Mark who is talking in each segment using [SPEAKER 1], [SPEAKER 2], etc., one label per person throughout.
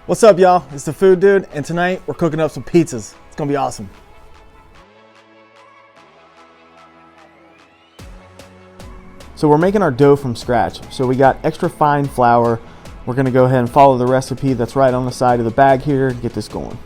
[SPEAKER 1] What's up, y'all? It's the Food Dude, and tonight we're cooking up some pizzas. It's gonna be awesome. So we're making our dough from scratch. So we got extra fine flour. We're gonna go ahead and follow the recipe that's right on the side of the bag here and get this going.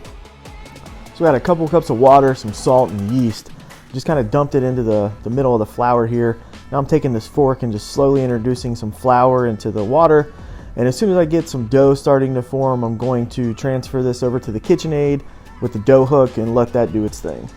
[SPEAKER 1] So we got a couple cups of water, some salt, and yeast. Just kind of dumped it into the middle of the flour here. Now I'm taking this fork and just slowly introducing some flour into the water. And as soon as I get some dough starting to form, I'm going to transfer this over to the KitchenAid with the dough hook and let that do its thing.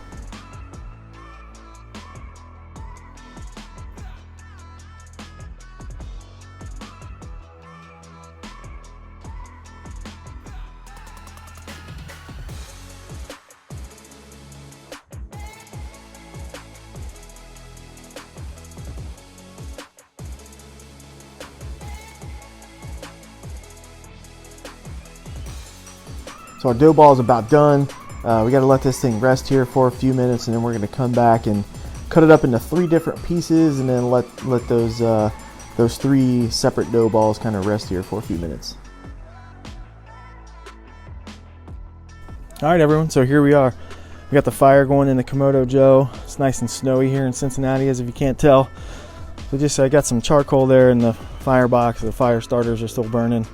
[SPEAKER 1] So our dough ball is about done. We got to let this thing rest here for a few minutes, and then we're going to come back and cut it up into 3 different pieces, and then let those 3 separate dough balls kind of rest here for a few minutes. All right, everyone. So here we are. We got the fire going in the Kamado Joe. It's nice and snowy here in Cincinnati, as if you can't tell. So I got some charcoal there in the firebox. The fire starters are still burning.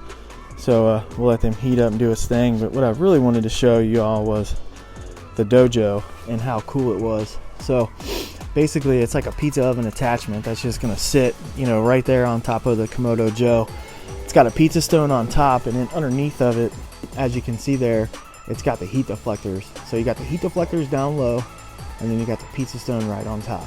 [SPEAKER 1] So we'll let them heat up and do its thing. But what I really wanted to show you all was the dojo and how cool it was. So basically it's like a pizza oven attachment that's just gonna sit, right there on top of the Kamado Joe. It's got a pizza stone on top, and then underneath of it, as you can see there, it's got the heat deflectors. So you got the heat deflectors down low, and then you got the pizza stone right on top.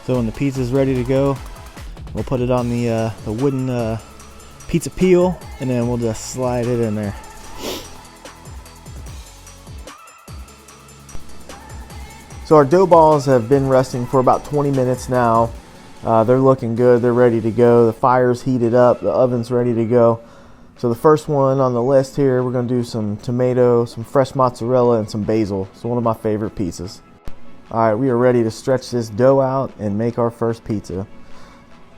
[SPEAKER 1] So when the pizza is ready to go, we'll put it on the wooden pizza peel, and then we'll just slide it in there. So our dough balls have been resting for about 20 minutes now. They're looking good. They're ready to go. The fire's heated up. The oven's ready to go. So the first one on the list here, we're going to do some tomato, some fresh mozzarella, and some basil. So one of my favorite pizzas. All right, we are ready to stretch this dough out and make our first pizza.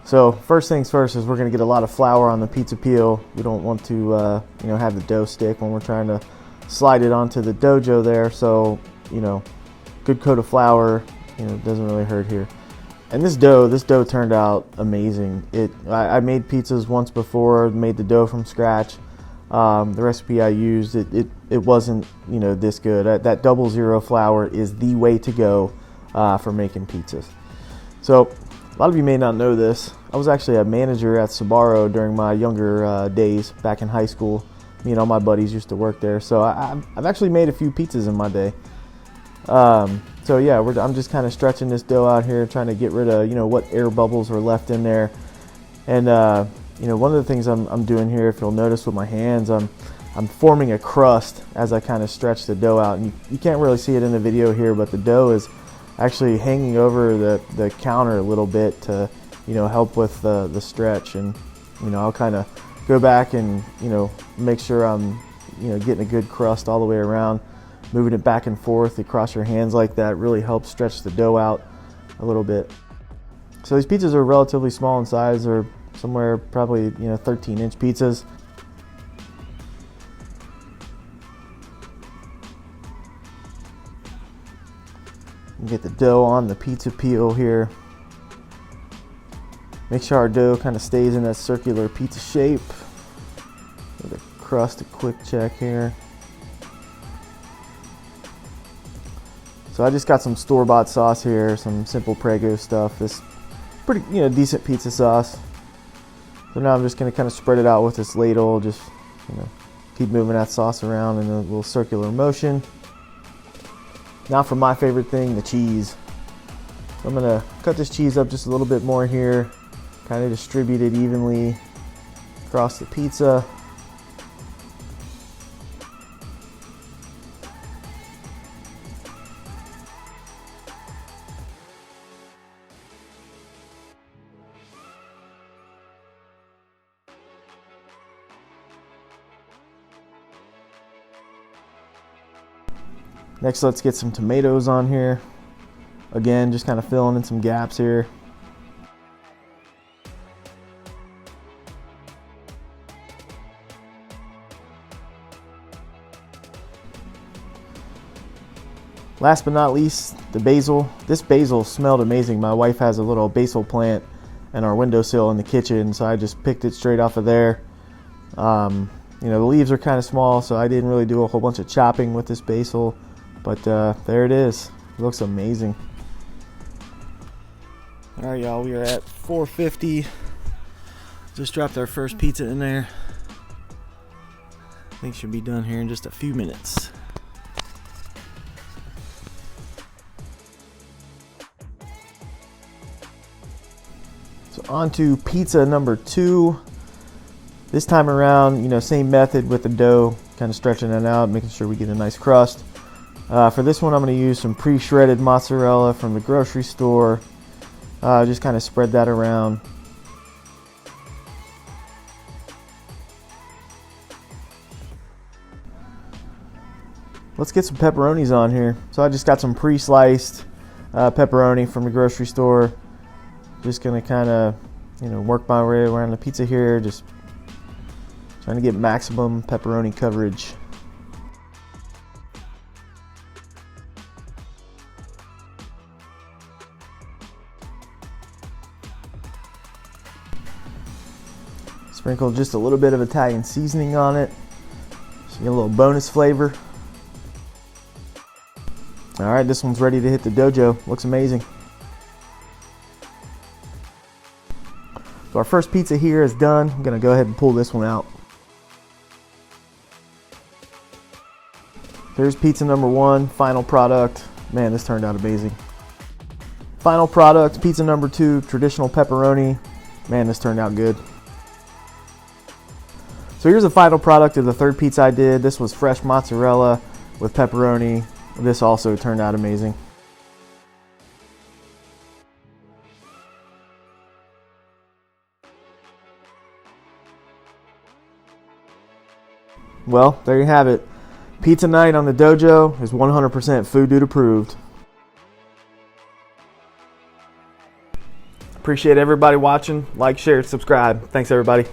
[SPEAKER 1] So first things first is we're going to get a lot of flour on the pizza peel. We don't want to, have the dough stick when we're trying to slide it onto the dojo there. So, good coat of flour, doesn't really hurt here. And this dough turned out amazing. I made pizzas once before, made the dough from scratch. The recipe I used, it wasn't this good. That 00 flour is the way to go for making pizzas. So a lot of you may not know this. I was actually a manager at Sbarro during my younger days back in high school. Me and all my buddies used to work there. So I've actually made a few pizzas in my day. So yeah, I'm just kind of stretching this dough out here, trying to get rid of what air bubbles are left in there. And one of the things I'm doing here, if you'll notice with my hands, I'm forming a crust as I kind of stretch the dough out. And you can't really see it in the video here, but the dough is actually hanging over the counter a little bit to help with the stretch. And I'll kind of go back and make sure I'm getting a good crust all the way around. Moving it back and forth across your hands like that really helps stretch the dough out a little bit. So these pizzas are relatively small in size. They're somewhere probably 13-inch pizzas. Get the dough on the pizza peel here. Make sure our dough kind of stays in that circular pizza shape. Give the crust a quick check here. So I just got some store-bought sauce here, some simple Prego stuff. This pretty decent pizza sauce. So now I'm just going to kind of spread it out with this ladle, just keep moving that sauce around in a little circular motion. Now for my favorite thing, the cheese. So I'm going to cut this cheese up just a little bit more here, kind of distribute it evenly across the pizza. Next, let's get some tomatoes on here. Again, just kind of filling in some gaps here. Last but not least, the basil. This basil smelled amazing. My wife has a little basil plant in our windowsill in the kitchen, so I just picked it straight off of there. You know, the leaves are kind of small, so I didn't really do a whole bunch of chopping with this basil, but there it is. It looks amazing. All right, y'all, we are at 450. Just dropped our first pizza in there. I think should be done here in just a few minutes. So on to pizza number 2. This time around, you know, same method with the dough, kind of stretching it out, making sure we get a nice crust. For this one, I'm going to use some pre-shredded mozzarella from the grocery store. Just kind of spread that around. Let's get some pepperonis on here. So I just got some pre-sliced pepperoni from the grocery store. Just going to kind of, you know, work my way around the pizza here, just trying to get maximum pepperoni coverage. Sprinkle just a little bit of Italian seasoning on it, so you get a little bonus flavor. All right, this one's ready to hit the dojo. Looks amazing. So our first pizza here is done. I'm gonna go ahead and pull this one out. Here's pizza number 1, final product. Man, this turned out amazing. Final product, pizza number 2, traditional pepperoni. Man, this turned out good. So here's the final product of the third pizza I did. This was fresh mozzarella with pepperoni. This also turned out amazing. Well, there you have it. Pizza night on the dojo is 100% Food Dude approved. Appreciate everybody watching. Like, share, subscribe. Thanks, everybody.